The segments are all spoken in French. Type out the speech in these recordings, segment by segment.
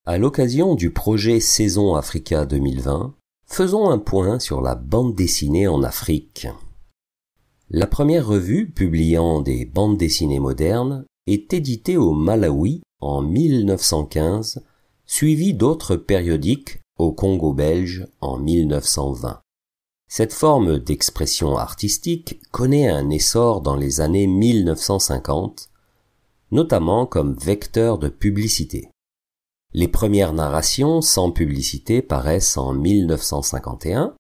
À l'occasion du projet Saison Africa 2020, faisons un point sur la bande dessinée en Afrique. La première revue publiant des bandes dessinées modernes est éditée au Malawi en 1915, suivie d'autres périodiques au Congo belge en 1920. Cette forme d'expression artistique connaît un essor dans les années 1950, notamment comme vecteur de publicité. Les premières narrations sans publicité paraissent en 1951,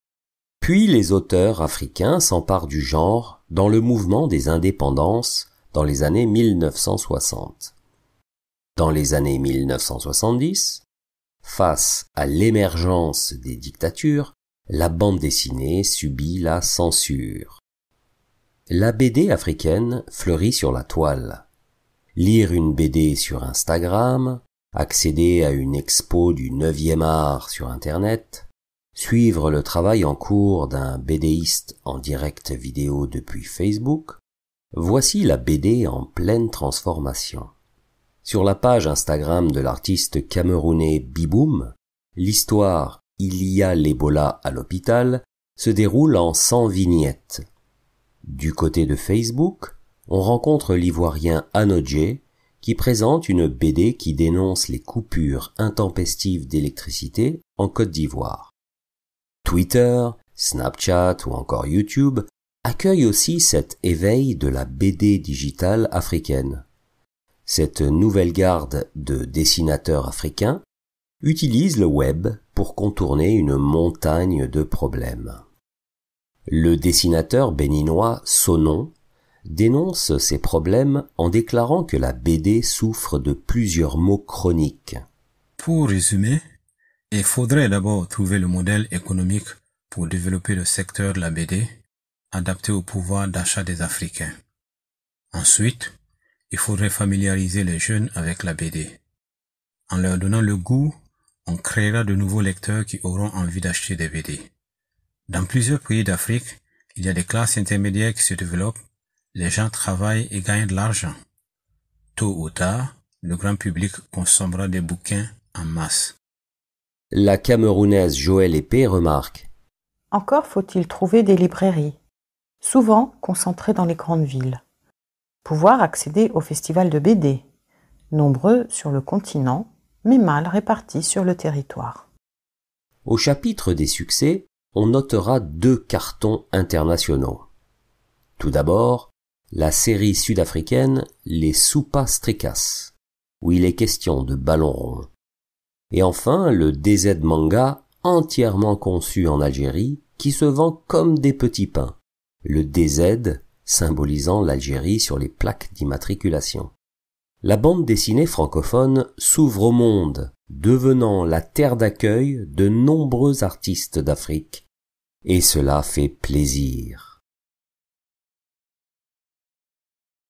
puis les auteurs africains s'emparent du genre dans le mouvement des indépendances dans les années 1960. Dans les années 1970, face à l'émergence des dictatures, la bande dessinée subit la censure. La BD africaine fleurit sur la toile. Lire une BD sur Instagram, accéder à une expo du 9e art sur Internet, suivre le travail en cours d'un BDiste en direct vidéo depuis Facebook, voici la BD en pleine transformation. Sur la page Instagram de l'artiste camerounais Biboum, l'histoire « Il y a l'Ebola à l'hôpital » se déroule en 100 vignettes. Du côté de Facebook, on rencontre l'Ivoirien Anodje, qui présente une BD qui dénonce les coupures intempestives d'électricité en Côte d'Ivoire. Twitter, Snapchat ou encore YouTube accueillent aussi cet éveil de la BD digitale africaine. Cette nouvelle garde de dessinateurs africains utilise le web pour contourner une montagne de problèmes. Le dessinateur béninois Sonon dénonce ces problèmes en déclarant que la BD souffre de plusieurs maux chroniques. Pour résumer, il faudrait d'abord trouver le modèle économique pour développer le secteur de la BD, adapté au pouvoir d'achat des Africains. Ensuite, il faudrait familiariser les jeunes avec la BD. En leur donnant le goût, on créera de nouveaux lecteurs qui auront envie d'acheter des BD. Dans plusieurs pays d'Afrique, il y a des classes intermédiaires qui se développent. Les gens travaillent et gagnent de l'argent. Tôt ou tard, le grand public consommera des bouquins en masse. La Camerounaise Joëlle Épée remarque: Encore faut-il trouver des librairies, souvent concentrées dans les grandes villes. Pouvoir accéder aux festivals de BD, nombreux sur le continent, mais mal répartis sur le territoire. Au chapitre des succès, on notera 2 cartons internationaux. Tout d'abord, la série sud-africaine Les Soupas Strikas, où il est question de ballons ronds. Et enfin, le DZ Manga, entièrement conçu en Algérie, qui se vend comme des petits pains. Le DZ symbolisant l'Algérie sur les plaques d'immatriculation. La bande dessinée francophone s'ouvre au monde, devenant la terre d'accueil de nombreux artistes d'Afrique. Et cela fait plaisir.